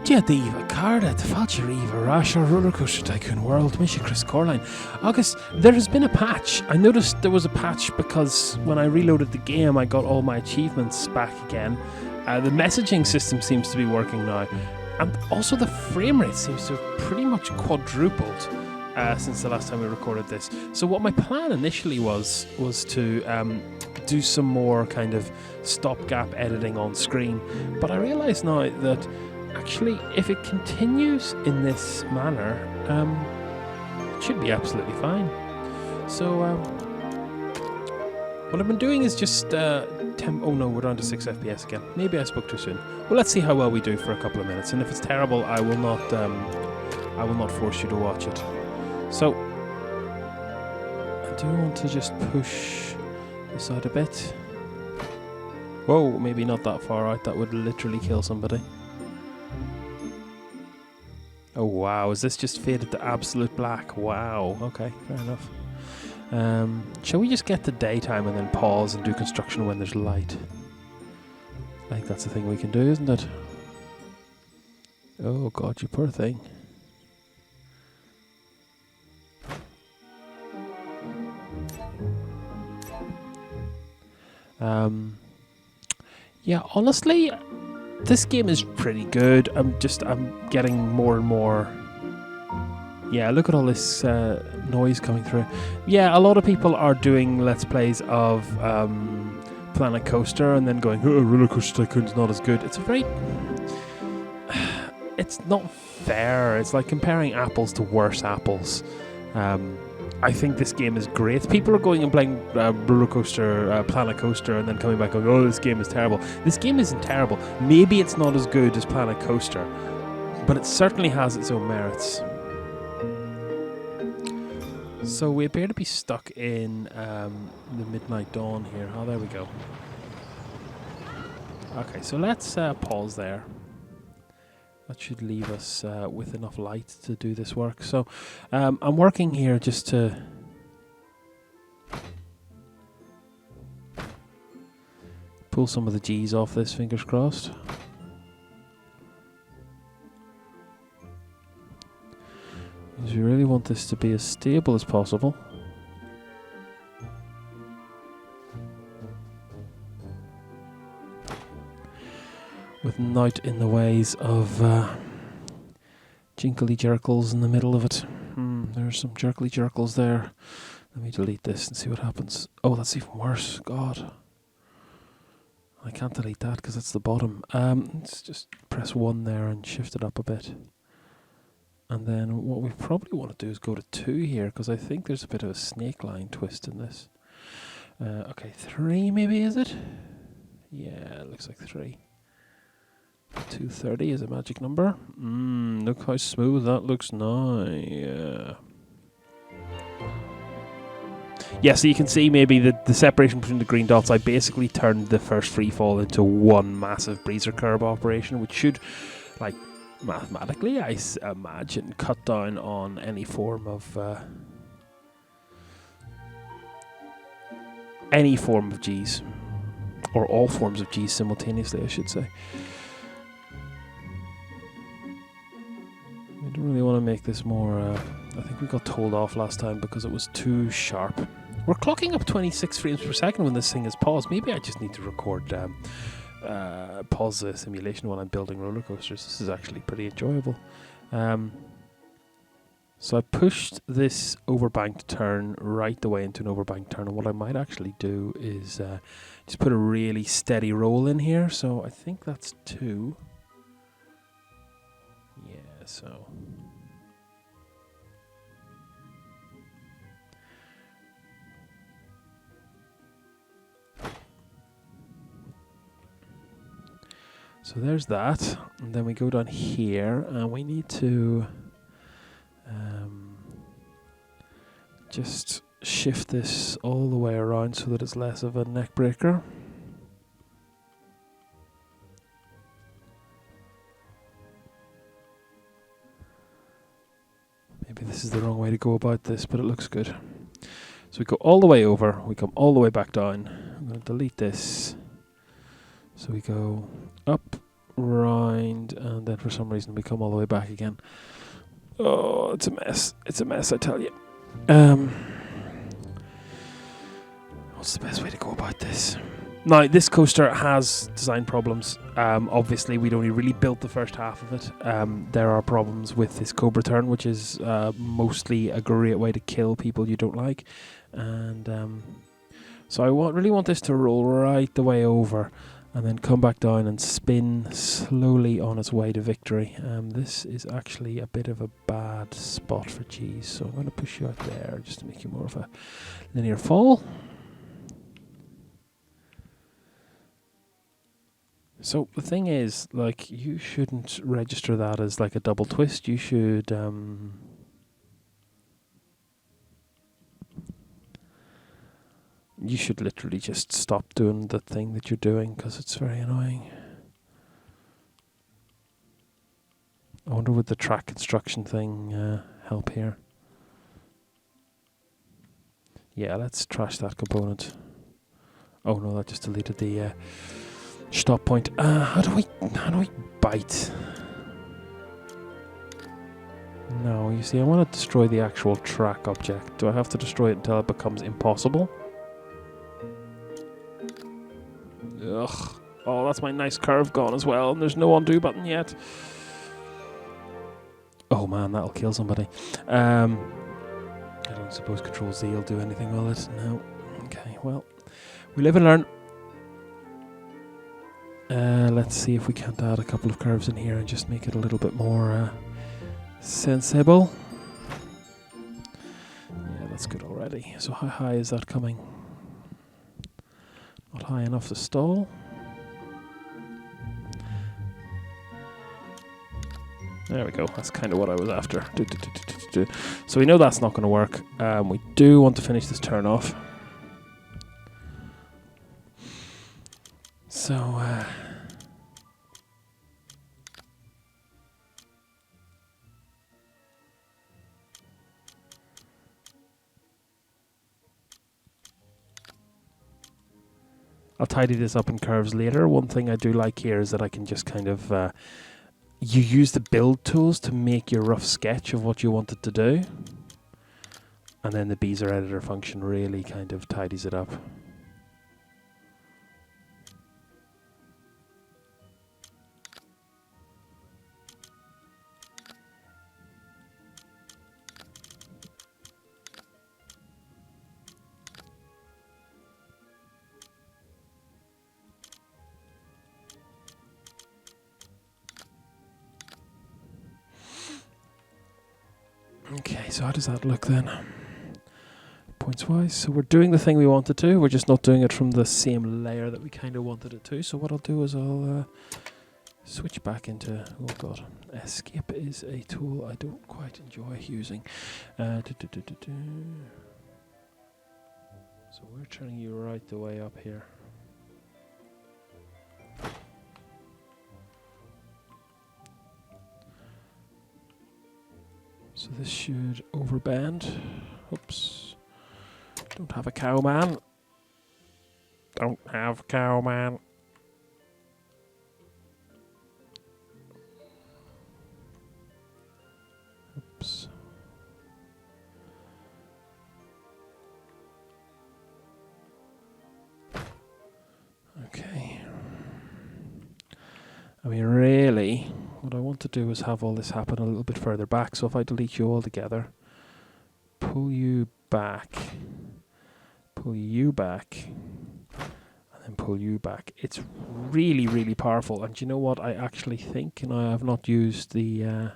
Diadíomh Carda, Tafalcha Eva, Rasha, RollerCoaster Tycoon World, Misha Chris Coreline. August, there has been a patch. I noticed there was a patch because when I reloaded the game, I got all my achievements back again. The messaging system seems to be working now. And also the frame rate seems to have pretty much quadrupled since the last time we recorded this. So what my plan initially was to do some more kind of stopgap editing on screen. But I realise now that actually, if it continues in this manner, it should be absolutely fine. So, what I've been doing is just oh no, we're down to 6 FPS again. Maybe I spoke too soon. Well, let's see how well we do for a couple of minutes, and if it's terrible, I will not force you to watch it. So, I do want to just push this out a bit. Whoa, maybe not that far out. That would literally kill somebody. Oh wow, is this just faded to absolute black? Wow, okay, fair enough. Shall we just get to daytime and then pause and do construction when there's light? I think that's the thing we can do, isn't it? Oh god, you poor thing. Yeah, honestly, this game is pretty good. I'm getting more and more. Yeah, look at all this noise coming through. Yeah, a lot of people are doing Let's Plays of Planet Coaster and then going, oh, RollerCoaster Tycoon's not as good. It's a very... It's not fair. It's like comparing apples to worse apples. I think this game is great. People are going and playing RollerCoaster, Planet Coaster, and then coming back going, oh, this game is terrible. This game isn't terrible. Maybe it's not as good as Planet Coaster, but it certainly has its own merits. So we appear to be stuck in the midnight dawn here. Oh, there we go. Okay, so let's pause there. That should leave us with enough light to do this work. So I'm working here just to pull some of the G's off this, fingers crossed. Because we really want this to be as stable as possible. With night in the ways of jinkly jerkles in the middle of it. There's some jerkly jerkles there. Let me delete this and see what happens. Oh, that's even worse. God. I can't delete that because it's the bottom. Let's just press 1 there and shift it up a bit. And then what we probably want to do is go to 2 here because I think there's a bit of a snake line twist in this. Okay, 3 maybe, is it? Yeah, it looks like 3. 230 is a magic number. Look how smooth that looks now. Yeah, so you can see maybe the separation between the green dots. I basically turned the first free fall into one massive breezer curve operation, which should, like, mathematically, I imagine, cut down on any form of G's, or all forms of G's simultaneously, I should say. I don't really want to make this more... I think we got told off last time because it was too sharp. We're clocking up 26 frames per second when this thing is paused. Maybe I just need to record... pause the simulation while I'm building roller coasters. This is actually pretty enjoyable. So I pushed this overbanked turn right the way into an overbanked turn, and what I might actually do is just put a really steady roll in here. So I think that's 2. Yeah, so... So there's that, and then we go down here, and we need to just shift this all the way around so that it's less of a neck breaker. Maybe this is the wrong way to go about this, but it looks good. So we go all the way over, we come all the way back down. I'm going to delete this. So we go up, round, and and then for some reason we come all the way back again. Oh, it's a mess. It's a mess, I tell you. What's the best way to go about this? Now, this coaster has design problems. Obviously, we'd only really built the first half of it. There are problems with this Cobra turn, which is mostly a great way to kill people you don't like. And so I really want this to roll right the way over and then come back down and spin slowly on its way to victory. This is actually a bit of a bad spot for cheese, so I'm going to push you out there just to make you more of a linear fall. So the thing is, like, you shouldn't register that as like a double twist. You should literally just stop doing the thing that you're doing because it's very annoying. I wonder would the track construction thing help here? Yeah, let's trash that component. Oh no, that just deleted the stop point. How do we bite? No, you see, I want to destroy the actual track object. Do I have to destroy it until it becomes impossible? Ugh. Oh, that's my nice curve gone as well, and there's no undo button yet. Oh man, that'll kill somebody. I don't suppose Control Z will do anything with it. No. Okay, well, we live and learn. Let's see if we can't add a couple of curves in here and just make it a little bit more sensible. Yeah, that's good already. So how high is that coming? Not high enough to stall. There we go. That's kind of what I was after. So we know that's not going to work. We do want to finish this turn off. So I'll tidy this up in curves later. One thing I do like here is that I can just kind of you use the build tools to make your rough sketch of what you want it to do, and then the Bezier editor function really kind of tidies it up. Okay, so how does that look then? Points wise, so we're doing the thing we wanted to, we're just not doing it from the same layer that we kind of wanted it to. So what I'll do is I'll switch back into, oh god, escape is a tool I don't quite enjoy using. So we're turning you right the way up here. So this should overbend. Oops. Don't have a cow man. Don't have cow man. Oops. Okay. I mean, really, what I want to do is have all this happen a little bit further back. So if I delete you all together, pull you back, and then pull you back. It's really, really powerful. And you know what? I actually think, and I have not used the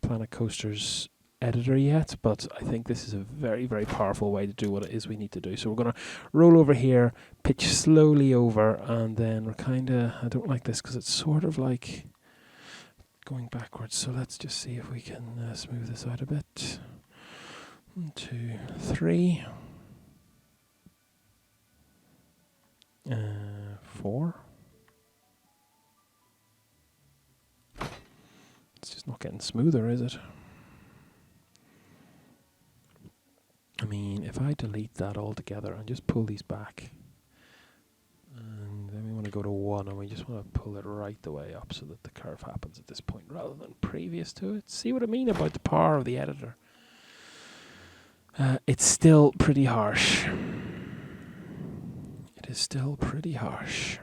Planet Coasters editor yet, but I think this is a very, very powerful way to do what it is we need to do. So we're going to roll over here, pitch slowly over, and then we're kind of, I don't like this because it's sort of like going backwards. So let's just see if we can smooth this out a bit. 1, 2, 3. 4. It's just not getting smoother, is it? I mean, if I delete that altogether and just pull these back, and then we want to to go to 1, and we just want to pull it right the way up so that the curve happens at this point rather than previous to it. See what I mean about the power of the editor? It's still pretty harsh. It is still pretty harsh.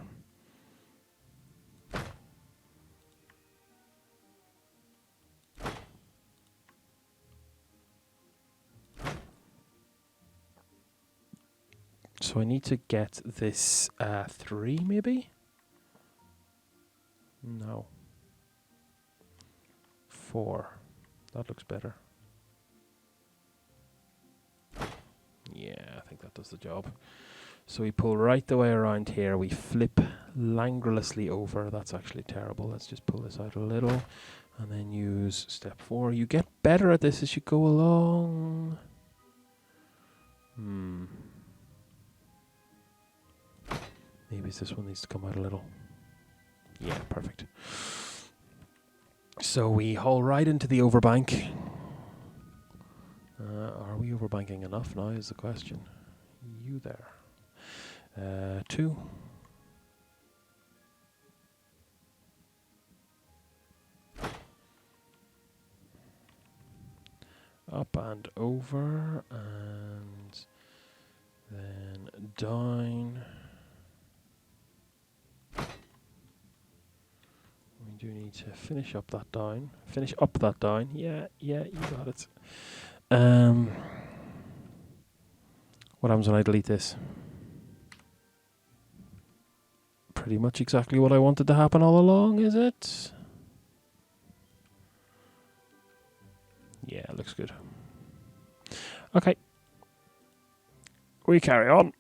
So I need to get this 3 maybe? No. 4. That looks better. Yeah, I think that does the job. So we pull right the way around here. We flip languorously over. That's actually terrible. Let's just pull this out a little and then use step 4. You get better at this as you go along. Maybe this one needs to come out a little. Yeah, perfect. So we haul right into the overbank. Are we overbanking enough now is the question. You there. 2. Up and over, and then down. We do need to finish up that down. Finish up that down. Yeah, you got it. What happens when I delete this? Pretty much exactly what I wanted to happen all along, is it? Yeah, it looks good. Okay. We carry on.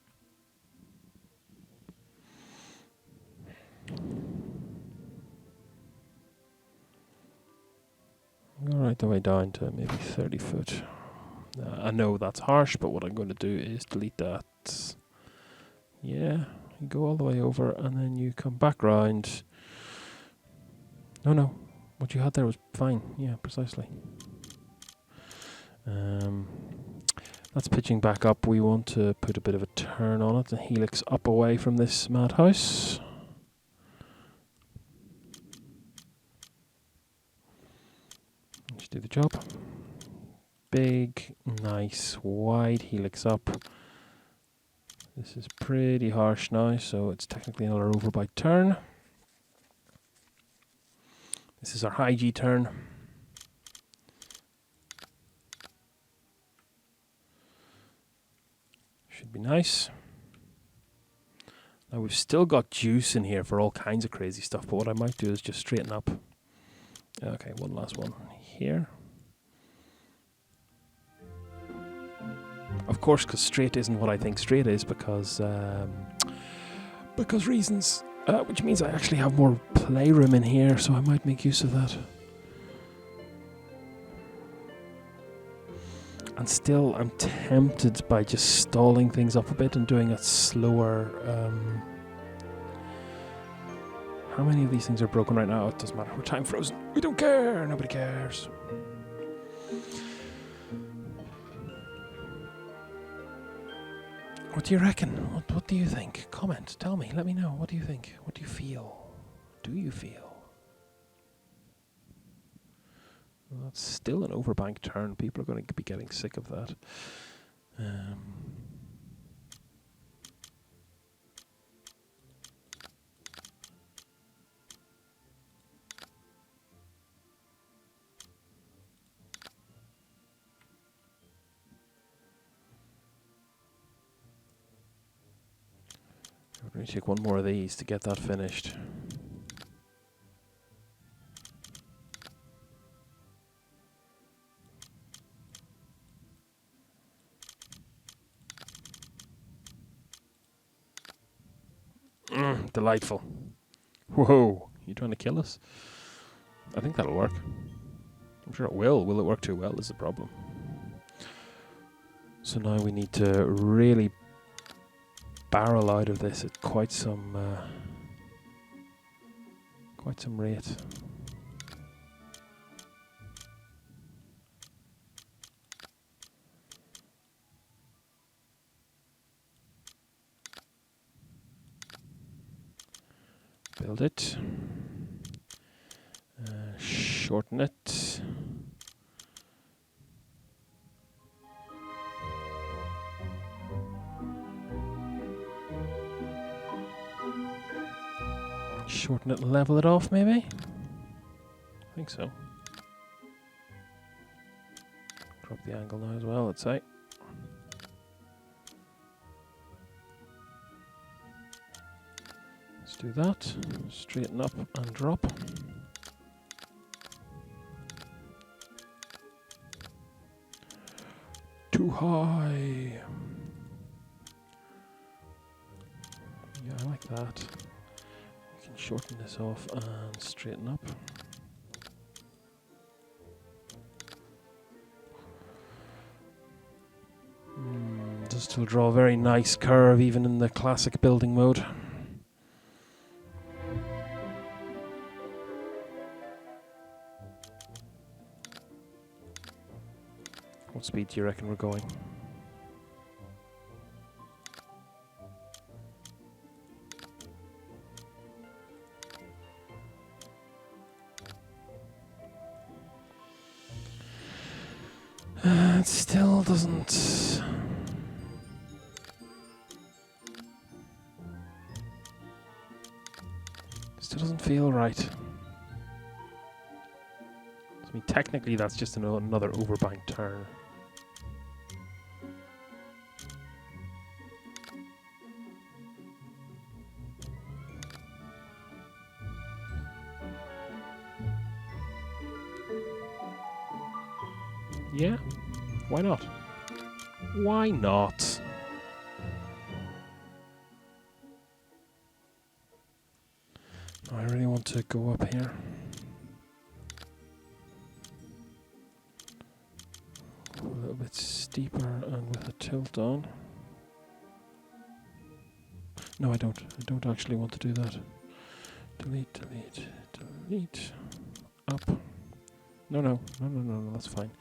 Go right the way down to maybe 30 foot. I know that's harsh, but what I'm going to do is delete that. Yeah, you go all the way over and then you come back round. No, what you had there was fine. Yeah, precisely. That's pitching back up. We want to put a bit of a turn on it, a helix up away from this madhouse. Let's do the job. Big, nice, wide helix up. This is pretty harsh now, so it's technically another overbite turn. This is our high G turn. Should be nice. Now we've still got juice in here for all kinds of crazy stuff, but what I might do is just straighten up. Okay, one last one here. Of course, because straight isn't what I think straight is, because reasons, which means I actually have more playroom in here, so I might make use of that. And still, I'm tempted by just stalling things up a bit and doing it slower. How many of these things are broken right now? It doesn't matter. We're time frozen. We don't care. Nobody cares. What do you reckon? What do you think? Comment. Tell me. Let me know. What do you think? What do you feel? Do you feel? Well, that's still an overbank turn. People are going to be getting sick of that. I'm going to take one more of these to get that finished. Delightful. Whoa, you trying to kill us? I think that'll work. I'm sure it will. Will it work too well is the problem. So now we need to really barrel out of this at quite some rate. build it. Shorten it. Shorten it and level it off, maybe? I think so. Drop the angle now as well, let's say. Let's do that. Straighten up and drop. Too high. Yeah, I like that. We can shorten this off and straighten up. Does still draw a very nice curve even in the classic building mode. What speed do you reckon we're going? It still doesn't... Still doesn't feel right. I mean, technically that's just another overbank turn. Yeah, why not? Why not? I really want to go up here. A little bit steeper and with a tilt on. No, I don't. I don't actually want to do that. Delete, delete, delete. Up. No, that's fine.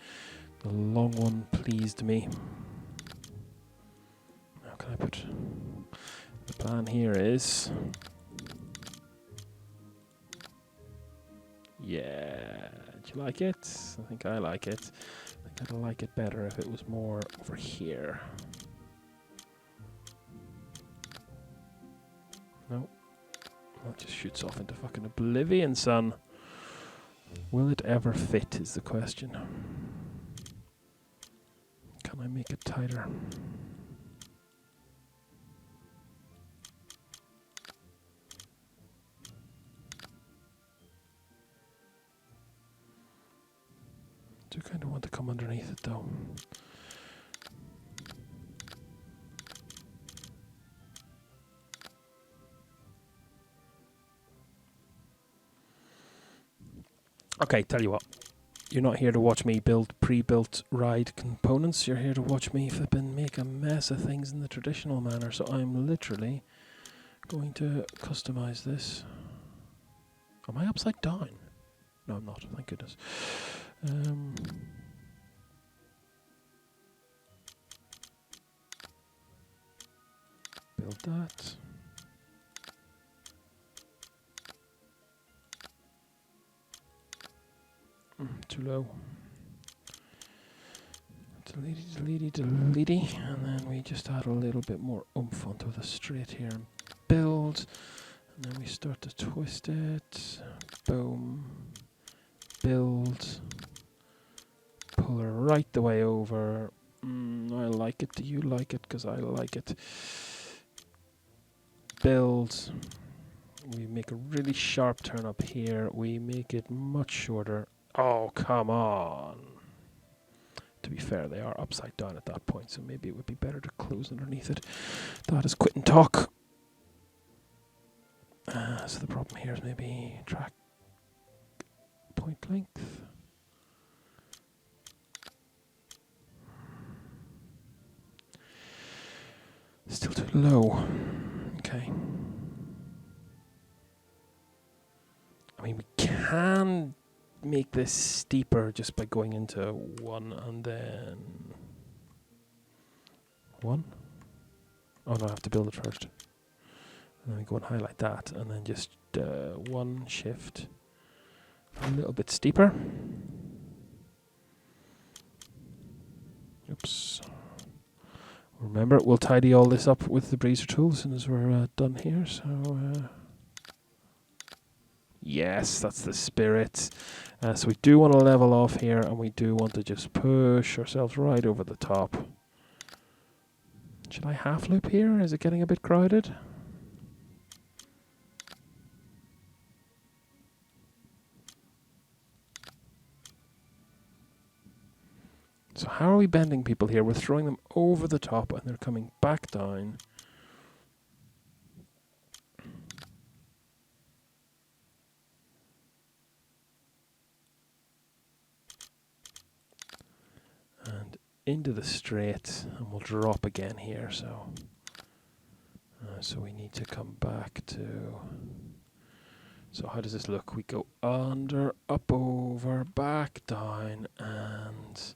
The long one pleased me. How can I put... The plan here is... Yeah, do you like it? I think I like it. I think I'd like it better if it was more over here. No. That just shoots off into fucking oblivion, son. Will it ever fit is the question. Can I make it tighter? Do kind of want to come underneath it though. Okay, tell you what. You're not here to watch me build pre-built ride components. You're here to watch me flipping make a mess of things in the traditional manner. So I'm literally going to customize this. Am I upside down? No, I'm not. Thank goodness. Build that. Too low. Delete, and then we just add a little bit more oomph onto the straight here and build, and then we start to twist it. Boom. Build. Pull her right the way over. I like it. Do you like it? Because I like it. Build. We make a really sharp turn up here. We make it much shorter. Oh, come on. To be fair, they are upside down at that point, so maybe it would be better to close underneath it. That is quit and talk. So the problem here is maybe track point length. Still too low. Okay. I mean, we can make this steeper just by going into 1 and then 1. Oh no, I have to build it first. And then we go and highlight that, and then just one shift a little bit steeper. Oops. Remember, we'll tidy all this up with the Breezer tool as soon as we're done here. So, yes, that's the spirit. So we do want to level off here, and we do want to just push ourselves right over the top. Should I half loop here? Is it getting a bit crowded? So how are we bending people here? We're throwing them over the top and they're coming back down. And into the straight, and we'll drop again here. So we need to come back to... So how does this look? We go under, up, over, back, down, and...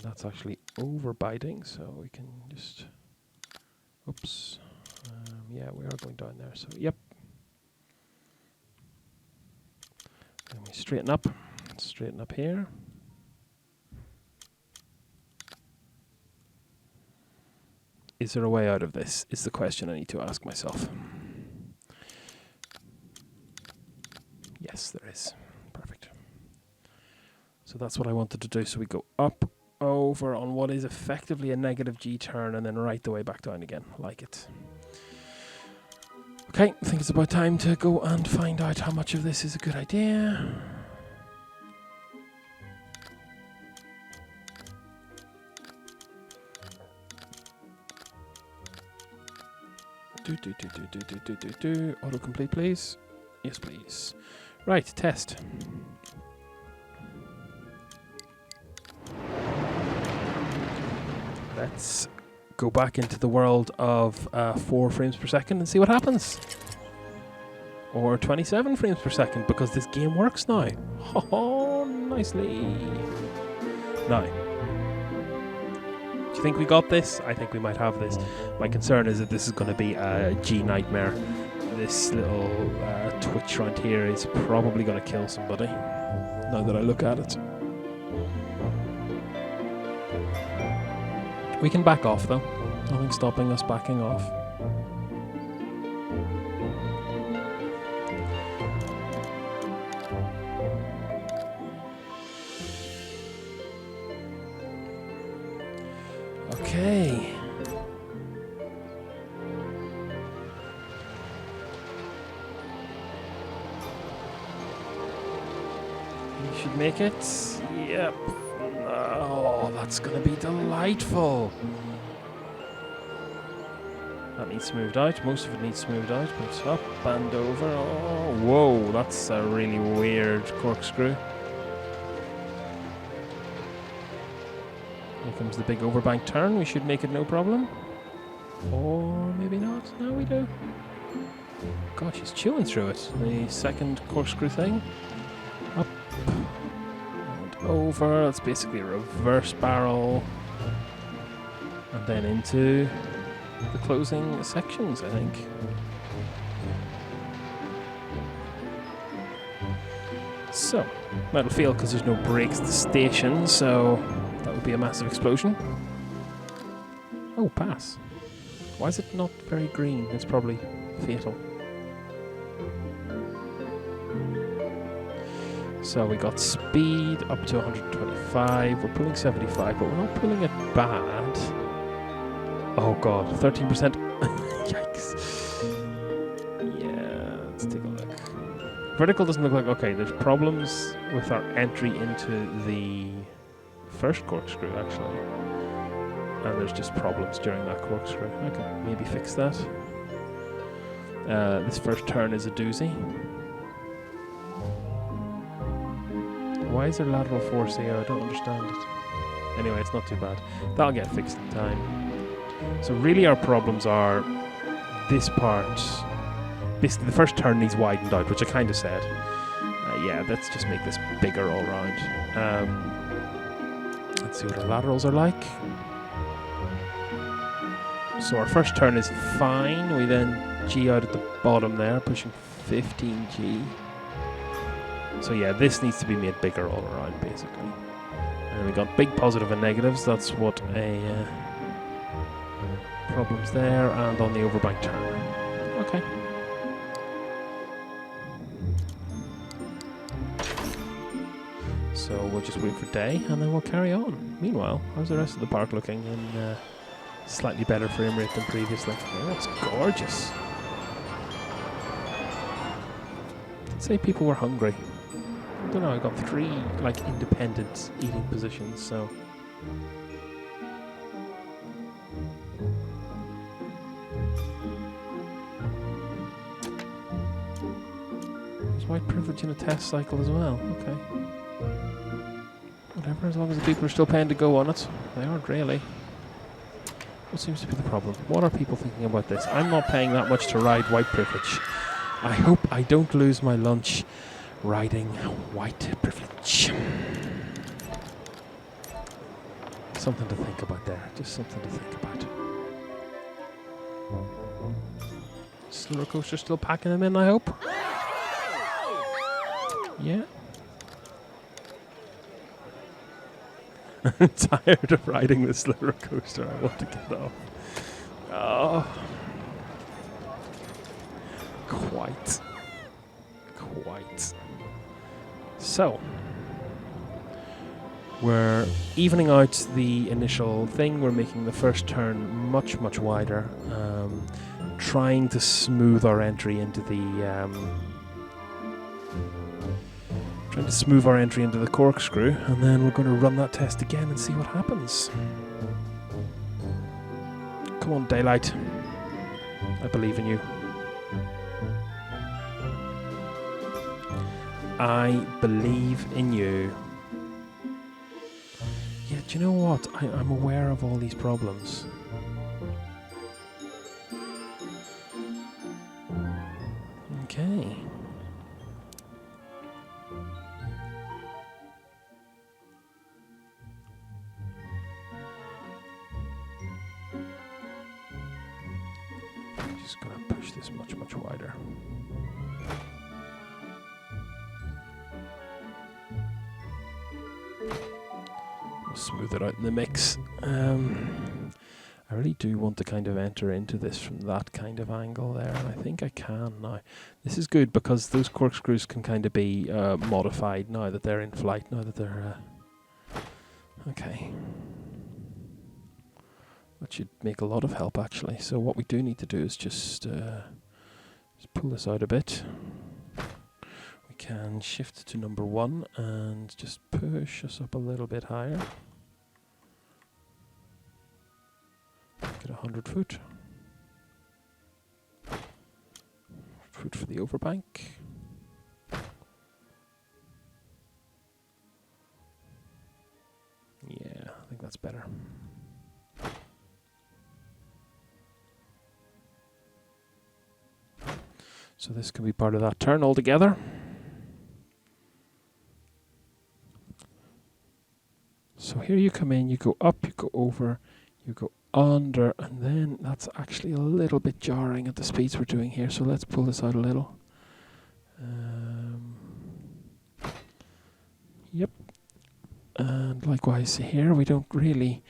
that's actually over biting, so we can just... Oops. Yeah, we are going down there, so yep. Then we straighten up here. Is there a way out of this? Is the question I need to ask myself. Yes, there is. Perfect. So that's what I wanted to do. So we go up, over on what is effectively a negative G turn, and then right the way back down again. Like it. Okay, I think it's about time to go and find out how much of this is a good idea. Autocomplete, please. Yes, please. Right, test. Let's go back into the world of 4 frames per second and see what happens. Or 27 frames per second, because this game works now. Oh, nicely. Now, do you think we got this? I think we might have this. My concern is that this is going to be a G nightmare. This little twitch around here is probably going to kill somebody, now that I look at it. We can back off though. Nothing stopping us backing off. Okay. You should make it. Yep. Oh, that's going to be delightful. That needs smoothed out. Most of it needs smoothed out. But up and over. Oh, whoa, that's a really weird corkscrew. Here comes the big overbank turn. We should make it no problem. Or maybe not. No, we do. Gosh, he's chewing through it. The second corkscrew thing. Up. Over, that's basically a reverse barrel, and then into the closing sections, I think. So, metal fail because there's no brakes at the station, so that would be a massive explosion. Oh, pass. Why is it not very green? It's probably fatal. So we got speed up to 125. We're pulling 75, but we're not pulling it bad. Oh god, 13%. Yikes. Yeah, let's take a look. Vertical doesn't look like... Okay, there's problems with our entry into the first corkscrew, actually. And there's just problems during that corkscrew. I can maybe fix that. This first turn is a doozy. Why is there lateral force here? I don't understand it. Anyway, it's not too bad. That'll get fixed in time. So really our problems are this part. Basically the first turn needs widened out, which I kind of said. Yeah, let's just make this bigger all round. Let's see what our laterals are like. So our first turn is fine. We then G out at the bottom there, pushing 15G. So yeah, this needs to be made bigger all around, basically. And we got big positive and negatives. That's what a problems there, and on the overbank turn. Okay. So we'll just wait for day, and then we'll carry on. Meanwhile, how's the rest of the park looking in slightly better frame rate than previously? Oh, it's gorgeous. I'd say people were hungry. I don't know, I got 3 like independent eating positions, so there's white privilege in a test cycle as well. Okay. Whatever, as long as the people are still paying to go on it. They aren't really. What seems to be the problem? What are people thinking about this? I'm not paying that much to ride white privilege. I hope I don't lose my lunch riding white privilege. Something to think about there. Just something to think about. Is RollerCoaster still packing them in, I hope? Yeah. I'm tired of riding this RollerCoaster. I want to get off. Oh. Quite. So, we're evening out the initial thing. We're making the first turn much, much wider. Trying to smooth our entry into the corkscrew, and then we're going to run that test again and see what happens. Come on, Daylight. I believe in you. I believe in you. Yeah, do you know what? I'm aware of all these problems. Okay. I'm just gonna push this much, much wider. We'll smooth it out in the mix. I really do want to kind of enter into this from that kind of angle there, and I think I can now. This is good because those corkscrews can kind of be modified now that they're in flight, now that they're... okay. That should make a lot of help, actually. So what we do need to do is just pull this out a bit. We can shift to number 1 and just push us up a little bit higher. Get 100 foot. Foot for the overbank. Yeah, I think that's better. So this can be part of that turn altogether. So here you come in, you go up, you go over, you go under, and then that's actually a little bit jarring at the speeds we're doing here, so let's pull this out a little. Yep. And likewise here, we don't really,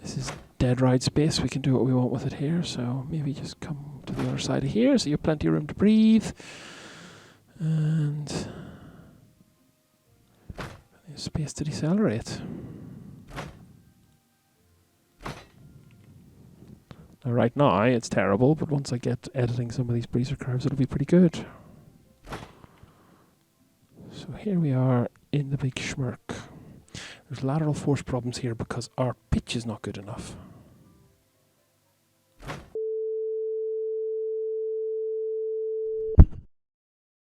this is dead ride space, we can do what we want with it here, so maybe just come to the other side of here so you have plenty of room to breathe. And there's space to decelerate. Now, right now it's terrible, but once I get editing some of these breezer curves, it'll be pretty good. So here we are in the big schmirk. There's lateral force problems here because our pitch is not good enough.